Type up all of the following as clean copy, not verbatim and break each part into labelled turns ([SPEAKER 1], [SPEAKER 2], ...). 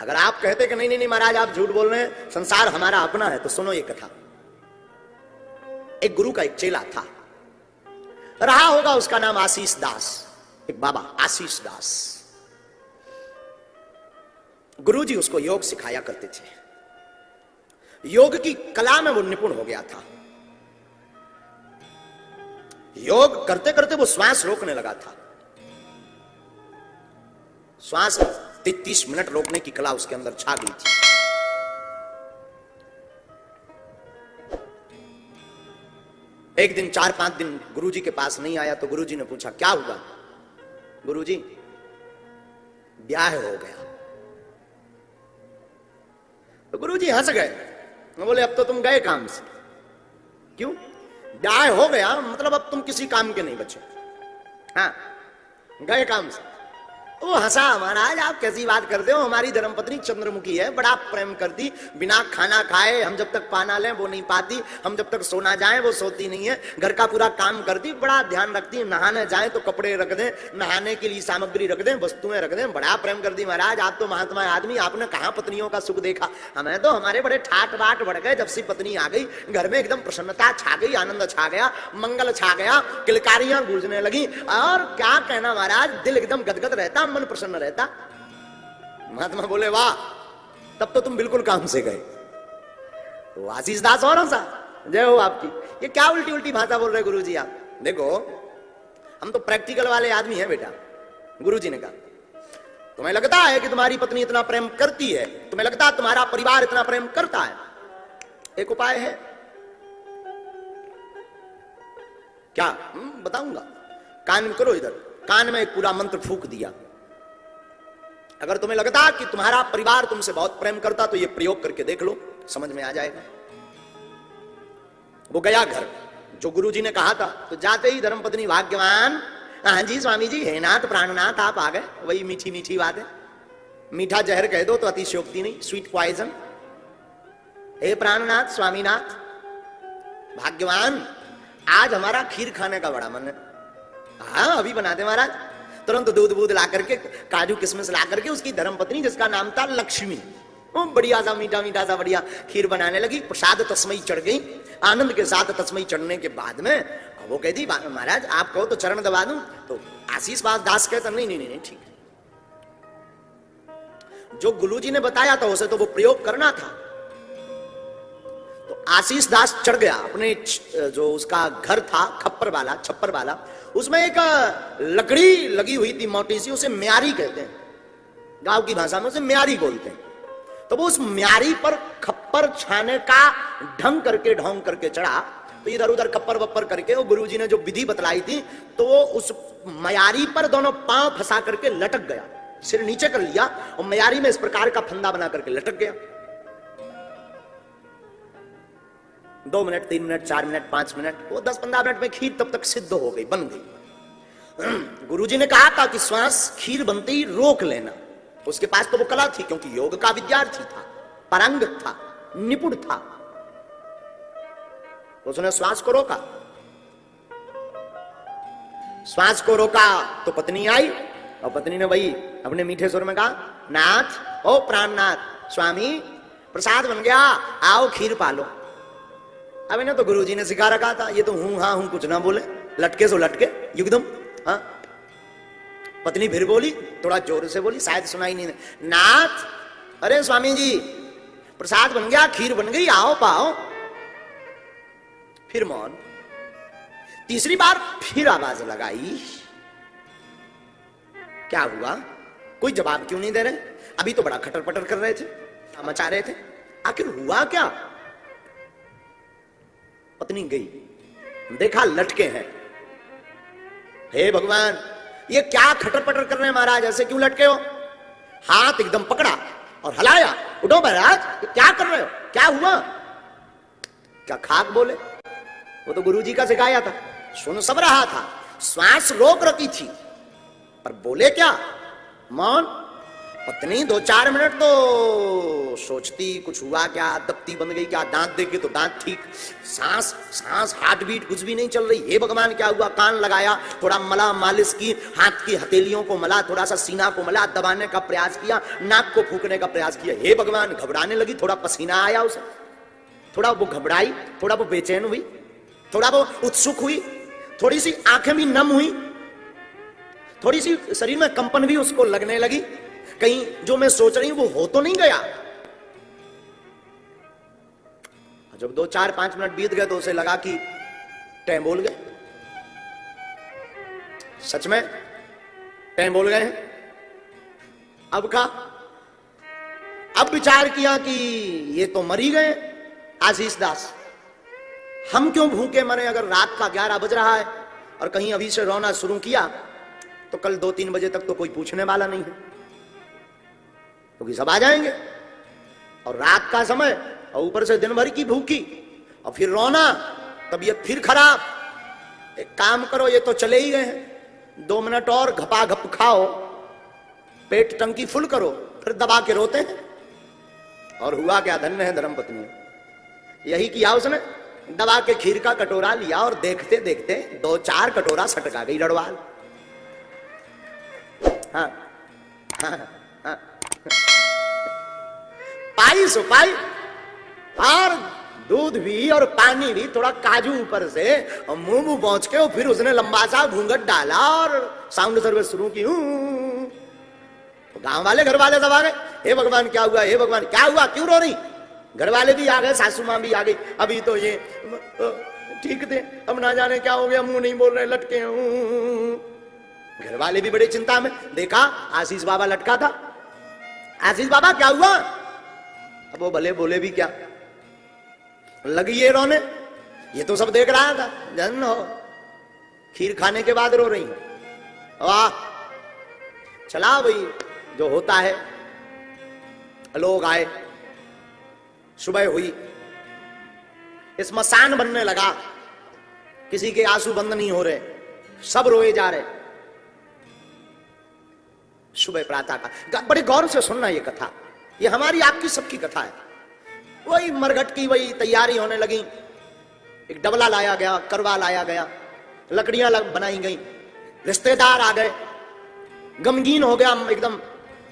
[SPEAKER 1] अगर आप कहते कि नहीं नहीं नहीं महाराज आप झूठ बोल रहे हैं, संसार हमारा अपना है, तो सुनो ये कथा। एक गुरु का एक चेला था, रहा होगा, उसका नाम आशीष दास, एक बाबा आशीष दास। गुरुजी उसको योग सिखाया करते थे, योग की कला में वो निपुण हो गया था। योग करते करते वो श्वास रोकने लगा था। श्वास 33 मिनट रोकने की कला उसके अंदर छा गई थी। एक दिन 4-5 दिन गुरुजी के पास नहीं आया तो गुरुजी ने पूछा क्या हुआ? गुरुजी ब्याह हो गया। तो गुरुजी हंस गए, बोले अब तो तुम गए काम से। क्यों? ब्याह हो गया मतलब अब तुम किसी काम के नहीं बचे। हाँ, गए काम से। वो हंसा, महाराज आप कैसी बात करते हो, हमारी धर्मपत्नी चंद्रमुखी है, बड़ा प्रेम करती, बिना खाना खाए हम जब तक पाना लें वो नहीं पाती, हम जब तक सोना जाए वो सोती नहीं है, घर का पूरा काम करती, बड़ा ध्यान रखती, नहाने जाए तो कपड़े रख दें, नहाने के लिए सामग्री रख दें, वस्तुएं रख दें, बड़ा प्रेम करती। महाराज आप तो महात्मा आदमी, आपने कहां पत्नियों का सुख देखा? हमें तो हमारे बड़े ठाट बाट बढ़ गए जब से पत्नी आ गई, घर में एकदम प्रसन्नता छा गई, आनंद छा गया, मंगल छा गया, किलकारियां गूंजने लगी, और क्या कहना महाराज, दिल एकदम गदगद रहता, मन प्रसन्न रहता। महात्मा बोले वाह, तब तो तुम बिल्कुल काम से गए। तो आशीष दास और हंसा, जय हो आपकी, ये क्या उल्टी उल्टी भाषा बोल रहे गुरुजी आप? देखो हम तो प्रैक्टिकल वाले आदमी हैं बेटा। गुरुजी ने कहा तुम्हें लगता है कि तुम्हारी पत्नी इतना प्रेम करती है, तुम्हें लगता है तुम्हारा परिवार इतना प्रेम करता है, एक उपाय है। क्या? बताऊंगा, कान करो इधर। कान में एक पूरा मंत्र फूंक दिया। अगर तुम्हें लगता कि तुम्हारा परिवार तुमसे बहुत प्रेम करता तो ये प्रयोग करके देख लो, समझ में आ जाएगा। वो गया घर, जो गुरुजी ने कहा था। तो जाते ही धर्मपत्नी भाग्यवान, हाँ जी स्वामी जी, हे नाथ प्राणनाथ आप आ गए। वही मीठी मीठी बात है, मीठा जहर कह दो तो अतिशयोक्ति नहीं, स्वीट पॉइजन। हे प्राणनाथ स्वामीनाथ, भाग्यवान आज हमारा खीर खाने का बड़ा मन है। हाँ अभी बनाते महाराज। तुरंत दूध बूध ला करके, काजू किशमिश ला करके उसकी धर्मपत्नी जिसका नाम था लक्ष्मी, वो बढ़िया सा मीठा मीठा सा बढ़िया खीर बनाने लगी। प्रसाद तस्मई चढ़ गई। आनंद के साथ तस्मई चढ़ने के बाद में वो कहती महाराज आप कहो तो चरण दबा दूं। तो आशीष दास कहता नहीं नहीं नहीं ठीक है, जो गुरुजी ने बताया था उसे तो वो प्रयोग करना था। तो आशीष दास चढ़ गया अपने जो उसका घर था खप्पर वाला, छप्पर वाला, उसमें एक लकड़ी लगी हुई थी मोटी सी, उसे म्यारी कहते हैं, गांव की भाषा में उसे म्यारी बोलते हैं। तो वो उस म्यारी पर खप्पर छाने का ढंग करके ढोंग करके चढ़ा। तो इधर उधर खप्पर वप्पर करके वो गुरुजी ने जो विधि बतलाई थी, तो वो उस म्यारी पर दोनों पांव फंसा करके लटक गया, सिर नीचे कर लिया और म्यारी में इस प्रकार का फंदा बना करके लटक गया। 2 मिनट, 3 मिनट, 4 मिनट, 5 मिनट, वो 10-15 मिनट में खीर तब तक सिद्ध हो गई, बन गई। गुरुजी ने कहा था कि श्वास खीर बनते ही रोक लेना। उसके पास तो वो कला थी, क्योंकि योग का विद्यार्थी था, पारंगत था, निपुण था। उसने श्वास को रोका। श्वास को रोका तो पत्नी आई, और पत्नी ने वही अपने मीठे स्वर में कहा, नाथ, ओ प्राणनाथ स्वामी, प्रसाद बन गया, आओ खीर पालो। अब इन्हें तो गुरुजी ने सिखा रखा था, ये तो हूं हाँ हूं कुछ ना बोले, लटके सो लटके एकदम। हाँ, पत्नी फिर बोली, थोड़ा जोर से बोली, शायद सुनाई नहीं, नाथ, अरे स्वामी जी प्रसाद बन गया, खीर बन गई, आओ पाओ। फिर मौन। तीसरी बार फिर आवाज लगाई। क्या हुआ? कोई जवाब क्यों नहीं दे रहे? अभी तो बड़ा खटर पटर कर रहे थे, मचा रहे थे, आखिर हुआ क्या? पत्नी गई, देखा लटके हैं। हे भगवान, ये क्या खटर पटर कर रहे हैं महाराज, ऐसे क्यों लटके हो? हाथ एकदम पकड़ा और हलाया, उठो महाराज, क्या कर रहे हो, क्या हुआ? क्या खाक बोले? वो तो गुरुजी का सिखाया था, सुन सब रहा था, श्वास रोक रखी थी, पर बोले क्या? मौन। पत्नी 2-4 मिनट तो सोचती कुछ हुआ क्या, दबती बंद गई क्या, दांत देखे तो दांत ठीक, सांस सांस हार्ट बीट कुछ भी नहीं चल रही। हे भगवान क्या हुआ, कान लगाया, थोड़ा मला, मालिश की, हाथ की हथेलियों को मला, थोड़ा सा सीना को मला, दबाने का प्रयास किया, नाक को फूकने का प्रयास किया। हे भगवान, घबराने लगी, थोड़ा पसीना आया उसे, थोड़ा वो घबराई, थोड़ा वो बेचैन हुई, थोड़ा वो उत्सुक हुई, थोड़ी सी आंखें भी नम हुई, थोड़ी सी शरीर में कंपन भी उसको लगने लगी, कहीं जो मैं सोच रही हूं वो हो तो नहीं गया। जब 2-4-5 मिनट बीत गए तो उसे लगा कि टाइम बोल गए, सच में टाइम बोल गए हैं। अब का अब विचार किया कि ये तो मर ही गए आशीष दास, हम क्यों भूखे मरे। अगर रात का 11 बज रहा है और कहीं अभी से रोना शुरू किया तो कल 2-3 बजे तक तो कोई पूछने वाला नहीं है, क्योंकि सब आ जाएंगे। और रात का समय और ऊपर से दिन भर की भूखी और फिर रोना, तबीयत फिर खराब। एक काम करो, ये तो चले ही गए हैं, 2 मिनट और घपा-घप खाओ, पेट टंकी फुल करो, फिर दबा के रोते हैं। और हुआ क्या, धन्य है धर्मपत्नी, यही किया उसने। दबा के खीर का कटोरा लिया और देखते देखते 2-4 कटोरा सटका गई रड़वाल। हाँ, हाँ, हाँ। पाई सो पाई, और दूध भी और पानी भी, थोड़ा काजू ऊपर से, और मुंह मुंह पहुंच के, और फिर उसने लंबा सा घूंघट डाला और साउंड सर्विस शुरू की। तो गांव वाले, घर वाले सब आ गए। हे भगवान क्या हुआ, हे भगवान क्या हुआ, क्यों रो रही। घर वाले भी आ गए, सासू मां भी आ गई। अभी तो ये ठीक थे, अब ना जाने क्या हो गया, मुंह नहीं बोल रहे, लटके। घर वाले भी बड़े चिंता में। देखा आशीष बाबा लटका था। आशीष बाबा क्या हुआ। अब वो भले बोले भी क्या, लगी ये रोने, ये तो सब देख रहा था। जन हो, खीर खाने के बाद रो रही, वाह, चला भाई जो होता है। लोग आए, सुबह हुई, स्मशान बनने लगा, किसी के आंसू बंद नहीं हो रहे, सब रोए जा रहे। सुबह प्रातः का, बड़े गौर से सुनना ये कथा, ये हमारी आपकी सबकी कथा है। वही मरघट की वही तैयारी होने लगी, एक डबला लाया गया, करवा लाया गया, लकड़ियां बनाई गई, रिश्तेदार आ गए, गमगीन हो गया, एकदम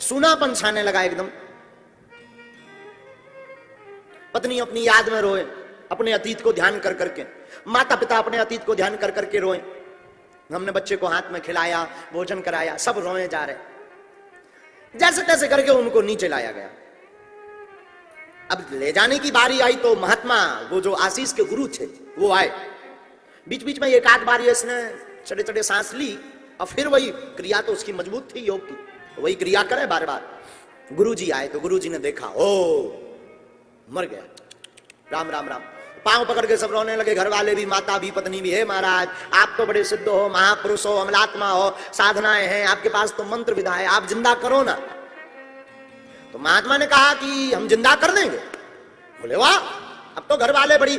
[SPEAKER 1] सूनापन छाने लगा एकदम। पत्नी अपनी याद में रोए, अपने अतीत को ध्यान कर करके, माता पिता अपने अतीत को ध्यान कर करके रोए। हमने बच्चे को हाथ में खिलाया, भोजन कराया, सब रोए जा रहे। जैसे तैसे करके उनको नीचे लाया गया। अब ले जाने की बारी आई तो महात्मा, वो जो आशीष के गुरु थे, वो आए। बीच बीच में एक आध बार इसने चढ़े चढ़े सांस ली, और फिर वही क्रिया तो उसकी मजबूत थी योग की, वही क्रिया करे बार बार। गुरुजी आए तो गुरुजी ने देखा, ओ मर गया, राम राम राम। पांव पकड़ के सब रोने लगे, घर वाले भी, माता भी, पत्नी भी। हे महाराज, आप तो बड़े सिद्ध हो, महापुरुष हो, अमलात्मा हो, साधनाएं हैं आपके पास, तो मंत्र विधा है, आप जिंदा करो ना। तो महात्मा ने कहा कि हम जिंदा कर देंगे। बोले वाह। अब तो घर वाले बड़ी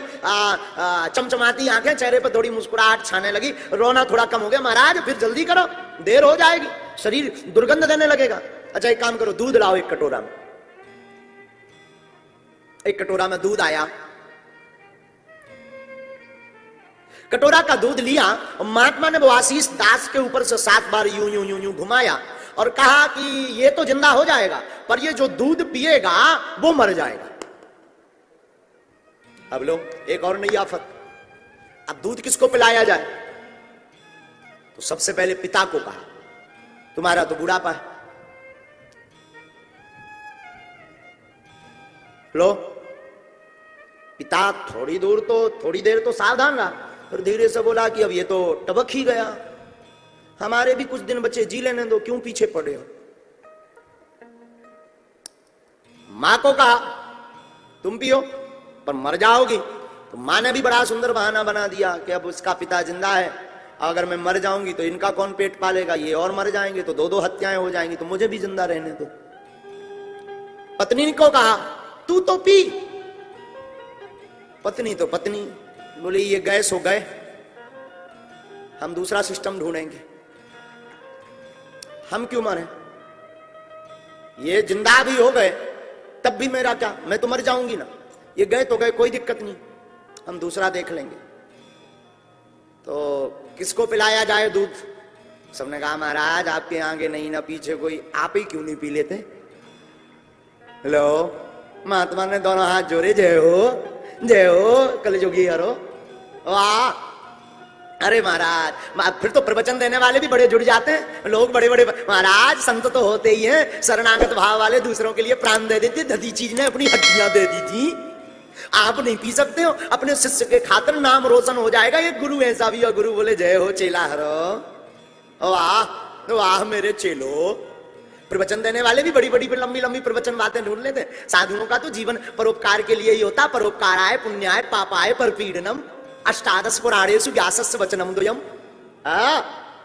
[SPEAKER 1] चमचमाती आंखें, चेहरे पर थोड़ी मुस्कुराहट छाने लगी, रोना थोड़ा कम हो गया। महाराज फिर जल्दी करो, देर हो जाएगी, शरीर दुर्गंध देने लगेगा। अच्छा एक काम करो, दूध लाओ एक कटोरा में। एक कटोरा में दूध आया, कटोरा का दूध लिया, और महात्मा ने वो आशीष दास के ऊपर से 7 बार यूं यूं यूं यूं घुमाया और कहा कि ये तो जिंदा हो जाएगा, पर ये जो दूध पिएगा वो मर जाएगा। अब लो एक और नई आफत। अब दूध किसको पिलाया जाए। तो सबसे पहले पिता को कहा, तुम्हारा तो बुढ़ापा है, लो। पिता थोड़ी देर तो सावधान रहा, फिर धीरे से बोला कि अब ये तो टबक ही गया, हमारे भी कुछ दिन बच्चे जी लेने दो, क्यों पीछे पड़े हो। मां को कहा तुम पियो पर मर जाओगी। तो मां ने भी बड़ा सुंदर बहाना बना दिया कि अब उसका पिता जिंदा है, अगर मैं मर जाऊंगी तो इनका कौन पेट पालेगा, ये और मर जाएंगे तो 2-2 हत्याएं हो जाएंगी, तो मुझे भी जिंदा रहने दो। पत्नी को कहा तू तो पी। पत्नी तो पत्नी बोले ये गए सो गए, हम दूसरा सिस्टम ढूंढेंगे, हम क्यों मरे। ये जिंदा भी हो गए तब भी मेरा क्या, मैं तो मर जाऊंगी ना। ये गए तो गए, कोई दिक्कत नहीं, हम दूसरा देख लेंगे। तो किसको पिलाया जाए दूध? सबने कहा महाराज आपके आगे नहीं ना पीछे कोई, आप ही क्यों नहीं पी लेते? हेलो, महात्मा ने दोनों हाथ जोड़े, जय हो कलयुगी हरो। वाह, अरे महाराज फिर तो प्रवचन देने वाले भी बड़े जुड़ जाते हैं, लोग बड़े बड़े महाराज संत तो होते ही हैं, शरणागत भाव वाले, दूसरों के लिए प्राण दे देते। दधी चीज ने अपनी हड्डियां दे दी थी, आप नहीं पी सकते हो? अपने शिष्य के खातिर नाम रोशन हो जाएगा। ये गुरु ऐसा भी, और गुरु बोले जय हो चेला हरो। वाह वाह मेरे चेलो। प्रवचन देने वाले भी बड़ी बड़ी लंबी लंबी प्रवचन बातें ढूंढ लेते हैं। साधुओं का तो जीवन परोपकार के लिए ही होता, परोपकाराय पुण्याय पापाय परपीडनम अष्टादश पुराणेषु व्यासस्य वचनम द्वयम्।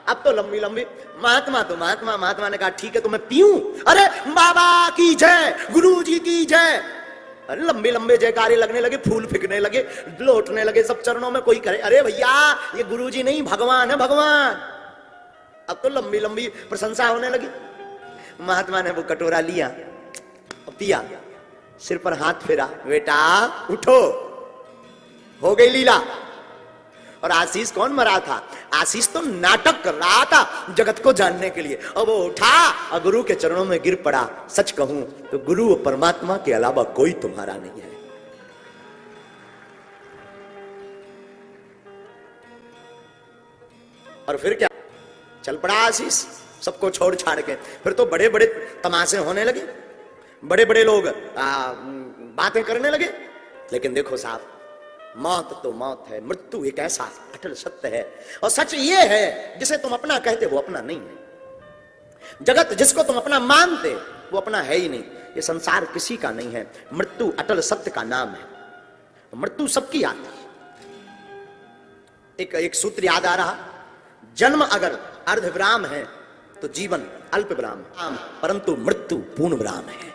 [SPEAKER 1] अब तो लंबी लंबी महात्मा ने कहा ठीक है तो मैं पीऊं? अरे बाबा की जय, गुरु जी की जय। अरे लंबे लंबे जयकारे लगने लगे, फूल फेंकने लगे, लौटने लगे सब चरणों में। कोई करे अरे भैया ये गुरु जी नहीं भगवान है भगवान। अब तो लंबी लंबी प्रशंसा होने लगी। महात्मा ने वो कटोरा लिया और पिया, सिर पर हाथ फेरा, बेटा उठो, हो गई लीला। और आशीष कौन मरा था? आशीष तो नाटक कर रहा था जगत को जानने के लिए, और वो उठा और गुरु के चरणों में गिर पड़ा। सच कहूं तो गुरु और परमात्मा के अलावा कोई तुम्हारा नहीं है। और फिर क्या, चल पड़ा आशीष सबको छोड़ छाड़ के। फिर तो बड़े बड़े तमाशे होने लगे, बड़े बड़े लोग बातें करने लगे। लेकिन देखो साहब, मौत तो मौत है, मृत्यु एक ऐसा अटल सत्य है। और सच ये है जिसे तुम अपना कहते वो अपना नहीं है। जगत जिसको तुम अपना मानते वो अपना है ही नहीं। ये संसार किसी का नहीं है। मृत्यु अटल सत्य का नाम है। मृत्यु सबकी आती है। एक सूत्र याद आ रहा, जन्म अगर अर्ध विराम है तो जीवन अल्प विराम, परंतु मृत्यु पूर्ण विराम है।